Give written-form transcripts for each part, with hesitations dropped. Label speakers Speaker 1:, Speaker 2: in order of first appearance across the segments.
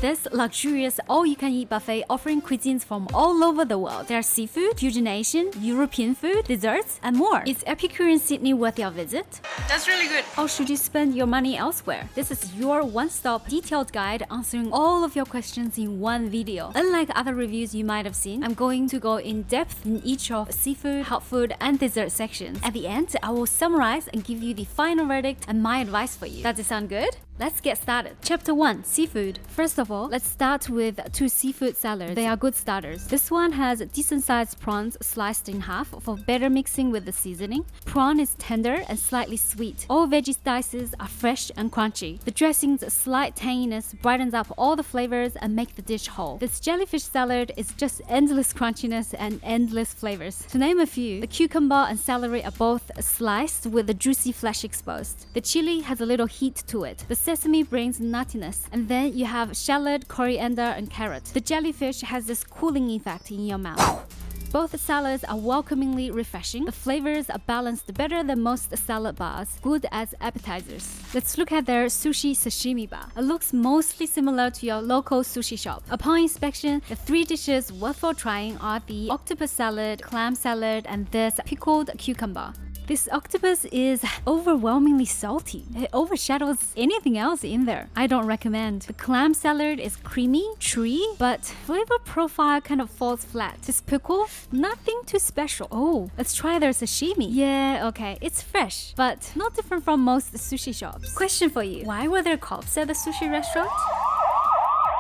Speaker 1: this luxurious all-you-can-eat buffet offering cuisines from all over the world. There's seafood, fusion Asian, European food, desserts, and more. Is Epicurean Sydney worth your visit?
Speaker 2: That's really good.
Speaker 1: Or should you spend your money elsewhere? This is your one-stop detailed guide answering all of your questions in one video. Unlike other reviews you might have seen, I'm going to go in depth in each of seafood, hot food, and dessert sections. At the end, I will summarize and give you the final verdict and my advice for you. Does it sound good? Let's get started. Chapter 1. Seafood. First of all, let's start with 2 seafood salads. They are good starters. This one has decent-sized prawns sliced in half for better mixing with the seasoning. Prawn is tender and slightly sweet. All veggie slices are fresh and crunchy. The dressing's slight tanginess brightens up all the flavors and make the dish whole. This jellyfish salad is just endless crunchiness and endless flavors. To name a few, the cucumber and celery are both sliced with the juicy flesh exposed. The chili has a little heat to it. The sesame brings nuttiness, and then you have shallot, coriander, and carrot. The jellyfish has this cooling effect in your mouth. Both salads are welcomingly refreshing. The flavors are balanced better than most salad bars, good as appetizers. Let's look at their sushi sashimi bar. It looks mostly similar to your local sushi shop. Upon inspection, the 3 dishes worth trying are the octopus salad, clam salad, and this pickled cucumber. This octopus is overwhelmingly salty. It overshadows anything else in there. I don't recommend. The clam salad is creamy, chewy, but flavor profile kind of falls flat. This pickle, nothing too special. Oh, let's try their sashimi. Yeah, okay, it's fresh, but not different from most sushi shops. Question for you. Why were there cops at the sushi restaurant?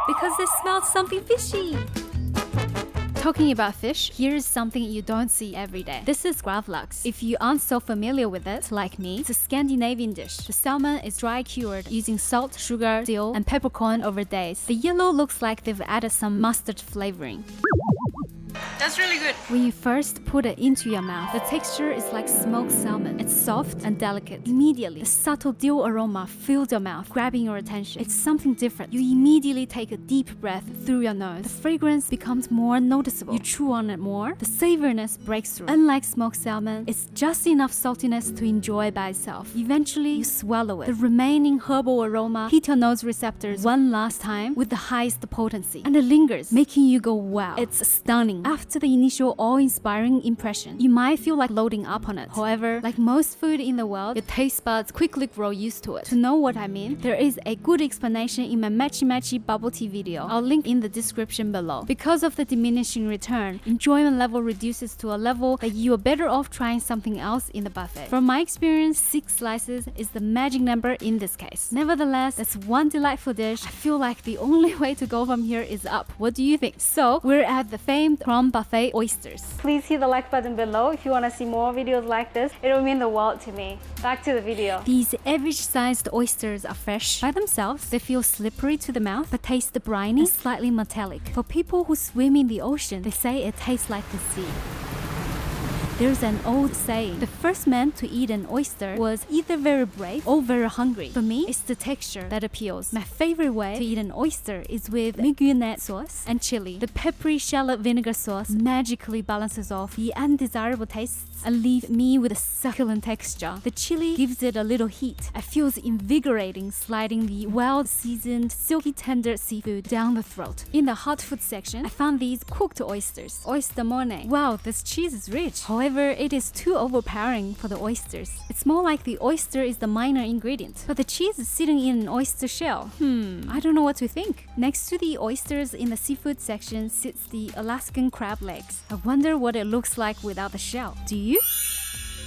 Speaker 1: Because they smelled something fishy. Talking about fish, here's something you don't see every day. This is gravlax. If you aren't so familiar with it, like me, it's a Scandinavian dish. The salmon is dry cured using salt, sugar, dill, and peppercorn over days. The yellow looks like they've added some mustard flavoring.
Speaker 2: That's really good.
Speaker 1: When you first put it into your mouth, the texture is like smoked salmon. It's soft and delicate. Immediately, the subtle dill aroma fills your mouth, grabbing your attention. It's something different. You immediately take a deep breath through your nose. The fragrance becomes more noticeable. You chew on it more. The savoriness breaks through. Unlike smoked salmon, it's just enough saltiness to enjoy by itself. Eventually, you swallow it. The remaining herbal aroma hit your nose receptors one last time with the highest potency. And it lingers, making you go, wow. It's stunning. After the initial awe-inspiring impression, you might feel like loading up on it. However, like most food in the world, your taste buds quickly grow used to it. To know what I mean, there is a good explanation in my matchy bubble tea video. I'll link in the description below. Because of the diminishing return, enjoyment level reduces to a level that you are better off trying something else in the buffet. From my experience, 6 slices is the magic number in this case. Nevertheless, that's one delightful dish. I feel like the only way to go from here is up. What do you think? So, we're at the famed prawn buffet oysters. Please hit the like button below if you want to see more videos like this. It will mean the world to me. Back to the video. These average-sized oysters are fresh. By themselves, they feel slippery to the mouth, but taste briny and slightly metallic. For people who swim in the ocean, they say it tastes like the sea. There's an old saying, the first man to eat an oyster was either very brave or very hungry. For me, it's the texture that appeals. My favorite way to eat an oyster is with mignonette sauce and chili. The peppery shallot vinegar sauce magically balances off the undesirable tastes and leave me with a succulent texture. The chili gives it a little heat. It feels invigorating, sliding the well-seasoned, silky tender seafood down the throat. In the hot food section, I found these cooked oysters. Oyster mornay. Wow, this cheese is rich. However, it is too overpowering for the oysters. It's more like the oyster is the minor ingredient, but the cheese is sitting in an oyster shell. I don't know what to think. Next to the oysters in the seafood section sits the Alaskan crab legs. I wonder what it looks like without the shell. Do you?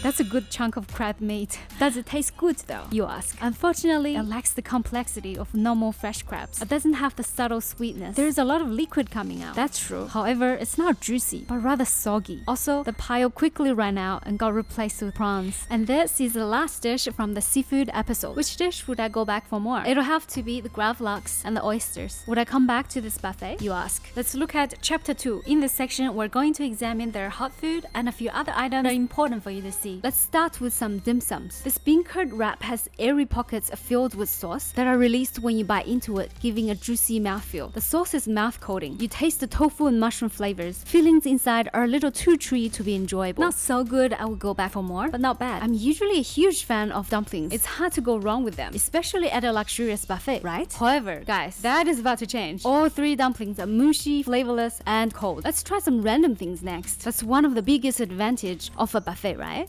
Speaker 1: That's a good chunk of crab meat. Does it taste good though, you ask? Unfortunately, it lacks the complexity of normal fresh crabs. It doesn't have the subtle sweetness. There's a lot of liquid coming out. That's true. However, it's not juicy, but rather soggy. Also, the pile quickly ran out and got replaced with prawns. And this is the last dish from the seafood episode. Which dish would I go back for more? It'll have to be the gravlax and the oysters. Would I come back to this buffet, you ask? Let's look at chapter 2. In this section, we're going to examine their hot food and a few other items that are important for you to see see. Let's start with some dim sums. This bean curd wrap has airy pockets filled with sauce that are released when you bite into it, giving a juicy mouthfeel. The sauce is mouth coating. You taste the tofu and mushroom flavors. Fillings inside are a little too chewy to be enjoyable. Not so good, I would go back for more, but not bad. I'm usually a huge fan of dumplings. It's hard to go wrong with them, especially at a luxurious buffet, right? However, guys, that is about to change. All three dumplings are mushy, flavorless, and cold. Let's try some random things next. That's one of the biggest advantage of a buffet, right?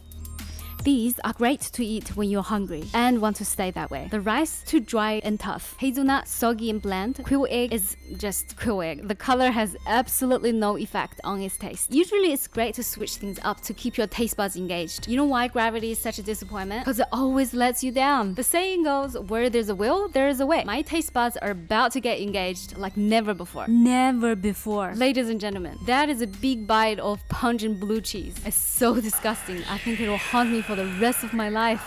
Speaker 1: These are great to eat when you're hungry and want to stay that way. The rice, too dry and tough. Hazelnut, soggy and bland. Quail egg is just quail egg. The color has absolutely no effect on its taste. Usually it's great to switch things up to keep your taste buds engaged. You know why gravity is such a disappointment? Because it always lets you down. The saying goes, where there's a will, there is a way. My taste buds are about to get engaged like never before. Never before. Ladies and gentlemen, that is a big bite of pungent blue cheese. It's so disgusting. I think it will haunt me for the rest of my life.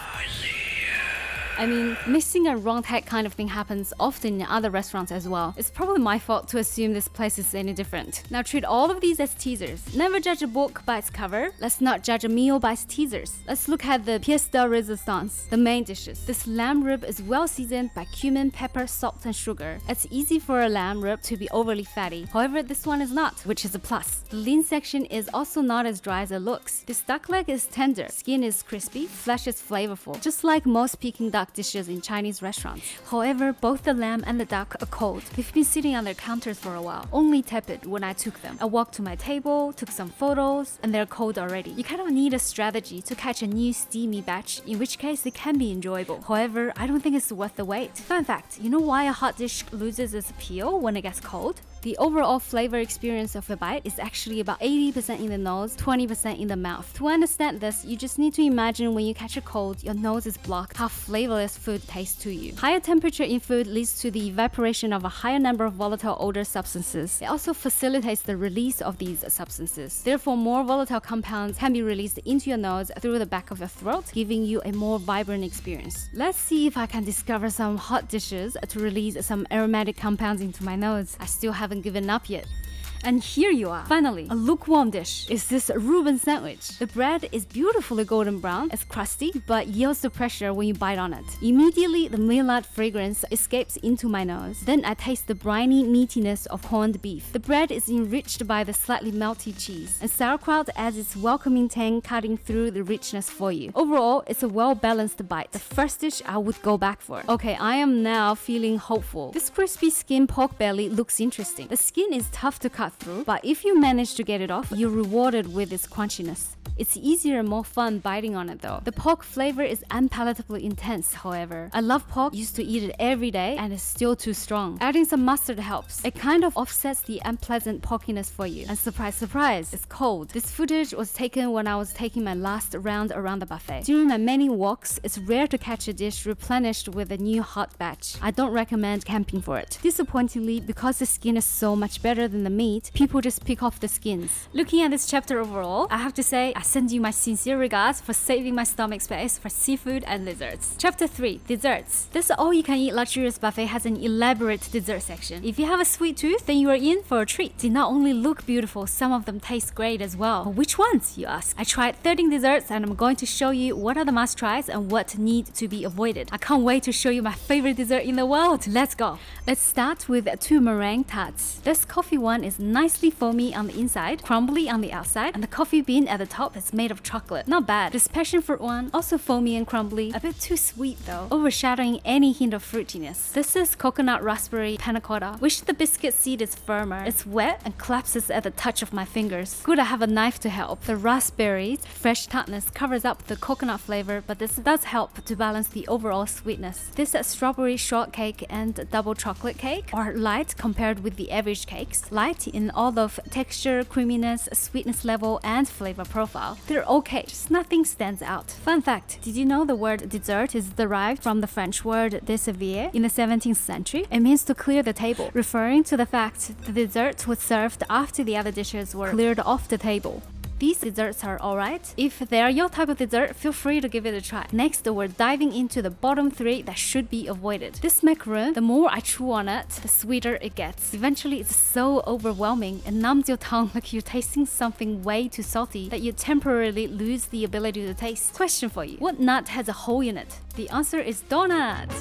Speaker 1: I mean, missing a wrong tag kind of thing happens often in other restaurants as well. It's probably my fault to assume this place is any different. Now treat all of these as teasers. Never judge a book by its cover. Let's not judge a meal by its teasers. Let's look at the pièce de résistance, the main dishes. This lamb rib is well seasoned by cumin, pepper, salt, and sugar. It's easy for a lamb rib to be overly fatty. However, this one is not, which is a plus. The lean section is also not as dry as it looks. This duck leg is tender, skin is crispy, flesh is flavorful, just like most Peking duck dishes in Chinese restaurants. However, both the lamb and the duck are cold. They've been sitting on their counters for a while, only tepid when I took them. I walked to my table, took some photos, and they're cold already. You kind of need a strategy to catch a new steamy batch, in which case it can be enjoyable. However, I don't think it's worth the wait. Fun fact, you know why a hot dish loses its appeal when it gets cold? The overall flavor experience of a bite is actually about 80% in the nose, 20% in the mouth. To understand this, you just need to imagine when you catch a cold, your nose is blocked, how flavorless food tastes to you. Higher temperature in food leads to the evaporation of a higher number of volatile odor substances. It also facilitates the release of these substances. Therefore, more volatile compounds can be released into your nose through the back of your throat, giving you a more vibrant experience. Let's see if I can discover some hot dishes to release some aromatic compounds into my nose. I still haven't given up yet. And here you are. Finally, a lukewarm dish is this Reuben sandwich. The bread is beautifully golden brown. It's crusty, but yields the pressure when you bite on it. Immediately, the maillard fragrance escapes into my nose. Then I taste the briny meatiness of corned beef. The bread is enriched by the slightly melty cheese, and sauerkraut adds its welcoming tang, cutting through the richness for you. Overall, it's a well-balanced bite. The first dish I would go back for. Okay, I am now feeling hopeful. This crispy skin pork belly looks interesting. The skin is tough to cut through, but if you manage to get it off, you're rewarded with its crunchiness. It's easier and more fun biting on it though. The pork flavor is unpalatably intense, however. I love pork, used to eat it every day, and it's still too strong. Adding some mustard helps. It kind of offsets the unpleasant porkiness for you. And surprise, surprise, it's cold. This footage was taken when I was taking my last round around the buffet. During my many walks, it's rare to catch a dish replenished with a new hot batch. I don't recommend camping for it. Disappointingly, because the skin is so much better than the meat, people just pick off the skins. Looking at this chapter overall, I have to say, I send you my sincere regards for saving my stomach space for seafood and lizards. Chapter 3, Desserts. This all-you-can-eat luxurious buffet has an elaborate dessert section. If you have a sweet tooth, then you are in for a treat. They not only look beautiful, some of them taste great as well. But which ones, you ask? I tried 13 desserts and I'm going to show you what are the must-tries and what need to be avoided. I can't wait to show you my favorite dessert in the world. Let's go! Let's start with 2 meringue tarts. This coffee one is nicely foamy on the inside, crumbly on the outside, and the coffee bean at the top is made of chocolate. Not bad. This passion fruit one, also foamy and crumbly, a bit too sweet though, overshadowing any hint of fruitiness. This is coconut raspberry panna cotta. Wish the biscuit seed is firmer. It's wet and collapses at the touch of my fingers. Good I have a knife to help. The raspberries, fresh tartness covers up the coconut flavor, but this does help to balance the overall sweetness. This strawberry shortcake and double chocolate cake are light compared with the average cakes. Light in all of texture, creaminess, sweetness level, and flavor profile. They're okay, just nothing stands out. Fun fact, did you know the word dessert is derived from the French word desservir in the 17th century? It means to clear the table, referring to the fact the dessert was served after the other dishes were cleared off the table. These desserts are alright. If they are your type of dessert, feel free to give it a try. Next, we're diving into the bottom 3 that should be avoided. This macaroon, the more I chew on it, the sweeter it gets. Eventually, it's so overwhelming and numbs your tongue like you're tasting something way too salty that you temporarily lose the ability to taste. Question for you: what nut has a hole in it? The answer is donut.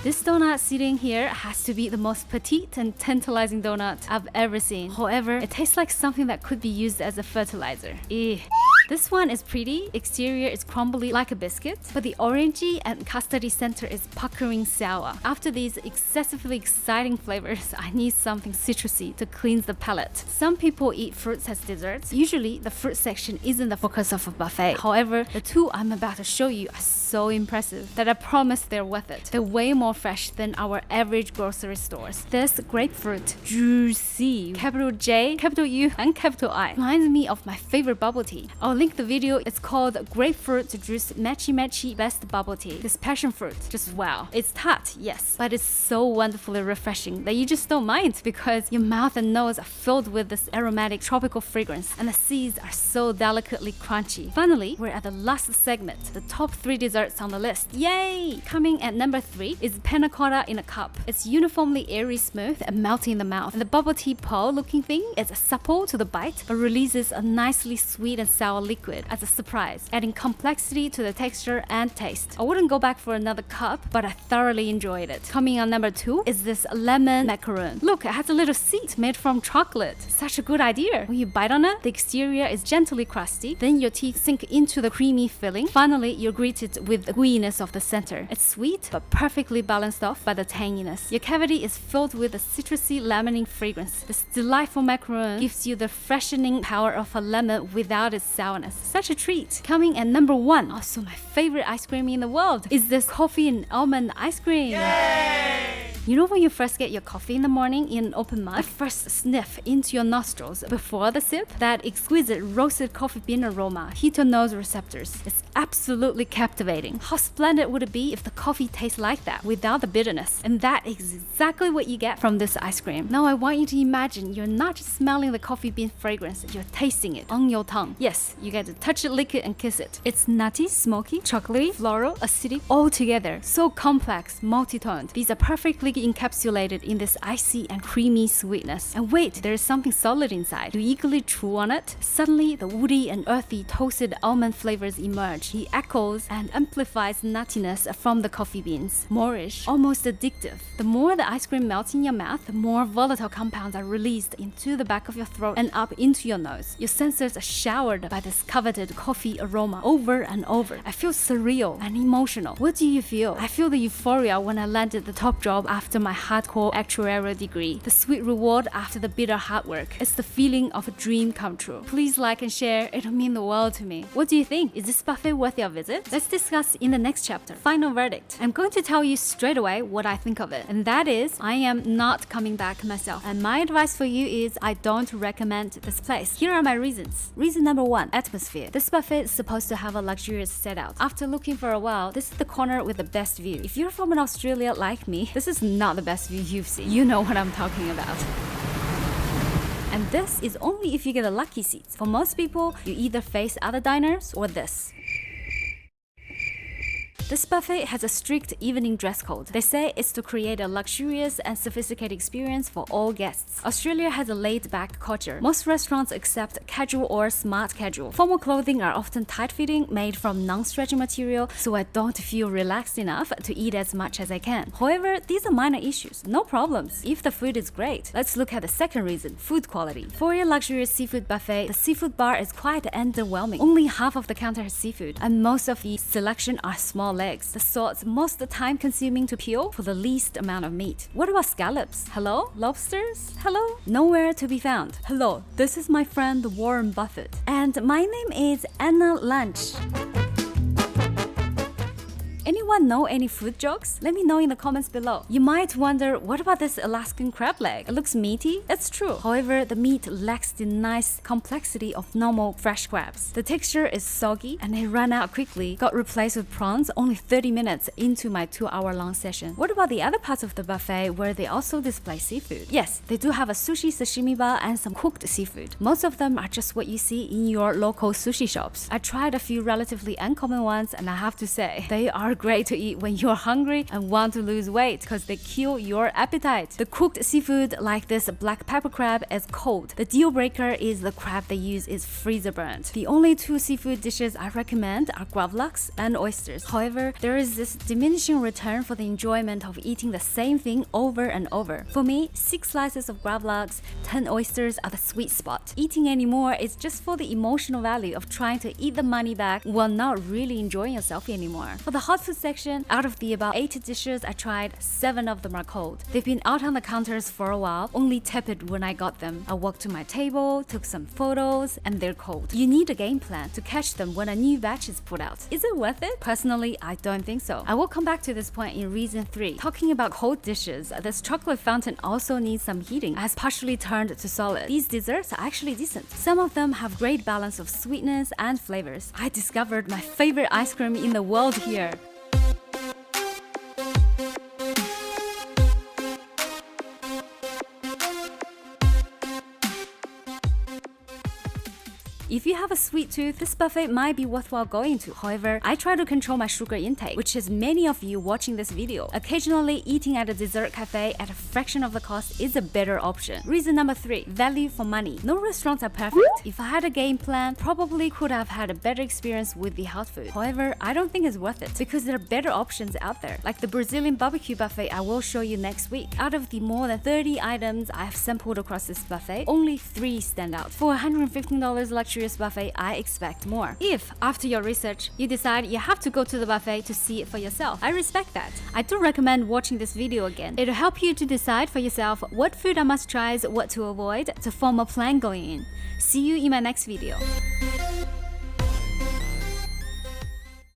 Speaker 1: This donut sitting here has to be the most petite and tantalizing donut I've ever seen. However, it tastes like something that could be used as a fertilizer. Ew. This one is pretty, exterior is crumbly like a biscuit, but the orangey and custardy center is puckering sour. After these excessively exciting flavors, I need something citrusy to cleanse the palate. Some people eat fruits as desserts. Usually, the fruit section isn't the focus of a buffet. However, the two I'm about to show you are so impressive that I promise they're worth it. They're way more fresh than our average grocery stores. This grapefruit, juicy, capital J, capital U, and capital I, reminds me of my favorite bubble tea. I'll link the video. It's called Grapefruit Juice Matchy Best Bubble Tea. This passion fruit, just wow. It's tart, yes, but it's so wonderfully refreshing that you just don't mind because your mouth and nose are filled with this aromatic tropical fragrance and the seeds are so delicately crunchy. Finally, we're at the last segment, the top 3 desserts on the list. Yay! Coming at number 3 is panna cotta in a cup. It's uniformly airy smooth and melty in the mouth. And the bubble tea pearl looking thing is supple to the bite but releases a nicely sweet and sour liquid as a surprise, adding complexity to the texture and taste. I wouldn't go back for another cup, but I thoroughly enjoyed it. Coming on number 2 is this lemon macaroon. Look, it has a little seat made from chocolate. Such a good idea. When you bite on it, the exterior is gently crusty, then your teeth sink into the creamy filling. Finally, you're greeted with the gooiness of the center. It's sweet, but perfectly balanced off by the tanginess. Your cavity is filled with a citrusy lemony fragrance. This delightful macaroon gives you the freshening power of a lemon without its sourness. Such a treat. Coming at number 1, also my favorite ice cream in the world, is this coffee and almond ice cream. Yay! You know when you first get your coffee in the morning in an open mug, the first sniff into your nostrils before the sip, that exquisite roasted coffee bean aroma hit your nose receptors. It's absolutely captivating. How splendid would it be if the coffee tastes like that without the bitterness? And that is exactly what you get from this ice cream. Now I want you to imagine you're not just smelling the coffee bean fragrance, you're tasting it on your tongue. Yes, you get to touch it, lick it, and kiss it. It's nutty, smoky, chocolatey, floral, acidic, all together. So complex, multi-toned. These are perfectly encapsulated in this icy and creamy sweetness. And wait, there is something solid inside. You eagerly chew on it. Suddenly, the woody and earthy toasted almond flavors emerge. He echoes and amplifies nuttiness from the coffee beans. Moorish, almost addictive. The more the ice cream melts in your mouth, the more volatile compounds are released into the back of your throat and up into your nose. Your senses are showered by this coveted coffee aroma over and over. I feel surreal and emotional. What do you feel? I feel the euphoria when I landed the top job after my hardcore actuarial degree. The sweet reward after the bitter hard work. It's the feeling of a dream come true. Please like and share. It'll mean the world to me. What do you think? Is this buffet worth your visit? Let's discuss in the next chapter. Final verdict. I'm going to tell you straight away what I think of it. And that is, I am not coming back myself. And my advice for you is I don't recommend this place. Here are my reasons. Reason number 1, atmosphere. This buffet is supposed to have a luxurious setup. After looking for a while, this is the corner with the best view. If you're from Australia like me, this is not the best view you've seen. You know what I'm talking about. And this is only if you get a lucky seat. For most people, you either face other diners or this. This buffet has a strict evening dress code. They say it's to create a luxurious and sophisticated experience for all guests. Australia has a laid-back culture. Most restaurants accept casual or smart casual. Formal clothing are often tight-fitting, made from non-stretchy material, so I don't feel relaxed enough to eat as much as I can. However, these are minor issues, no problems, if the food is great. Let's look at the second reason, food quality. For a luxurious seafood buffet, the seafood bar is quite underwhelming. Only half of the counter has seafood, and most of the selection are small legs, the sorts most time-consuming to peel for the least amount of meat. What about scallops? Hello? Lobsters? Hello? Nowhere to be found. Hello, this is my friend Warren Buffett, and my name is Anna Lunch. Anyone know any food jokes? Let me know in the comments below. You might wonder, what about this Alaskan crab leg? It looks meaty. It's true. However, the meat lacks the nice complexity of normal fresh crabs. The texture is soggy and it ran out quickly. Got replaced with prawns only 30 minutes into my 2-hour-long session. What about the other parts of the buffet where they also display seafood? Yes, they do have a sushi sashimi bar and some cooked seafood. Most of them are just what you see in your local sushi shops. I tried a few relatively uncommon ones and I have to say, they are great to eat when you're hungry and want to lose weight because they kill your appetite. The cooked seafood like this black pepper crab is cold. The deal breaker is the crab they use is freezer burnt. The only 2 seafood dishes I recommend are gravlax and oysters. However, there is this diminishing return for the enjoyment of eating the same thing over and over. For me, 6 slices of gravlax, 10 oysters are the sweet spot. Eating any more is just for the emotional value of trying to eat the money back while not really enjoying yourself anymore. For the hot food section, out of the about 8 dishes I tried, 7 of them are cold. They've been out on the counters for a while, only tepid when I got them. I walked to my table, took some photos, and they're cold. You need a game plan to catch them when a new batch is put out. Is it worth it? Personally, I don't think so. I will come back to this point in reason 3. Talking about cold dishes, this chocolate fountain also needs some heating. It has partially turned to solid. These desserts are actually decent. Some of them have great balance of sweetness and flavors. I discovered my favorite ice cream in the world here. If you have a sweet tooth, this buffet might be worthwhile going to. However, I try to control my sugar intake, which is many of you watching this video. Occasionally, eating at a dessert cafe at a fraction of the cost is a better option. Reason number 3, value for money. No restaurants are perfect. If I had a game plan, probably could have had a better experience with the hot food. However, I don't think it's worth it because there are better options out there, like the Brazilian barbecue buffet I will show you next week. Out of the more than 30 items I have sampled across this buffet, only 3 stand out. For $115 luxurious buffet, I expect more. If, after your research, you decide you have to go to the buffet to see it for yourself, I respect that. I do recommend watching this video again. It'll help you to decide for yourself what food are must-tries, what to avoid, to form a plan going in. See you in my next video.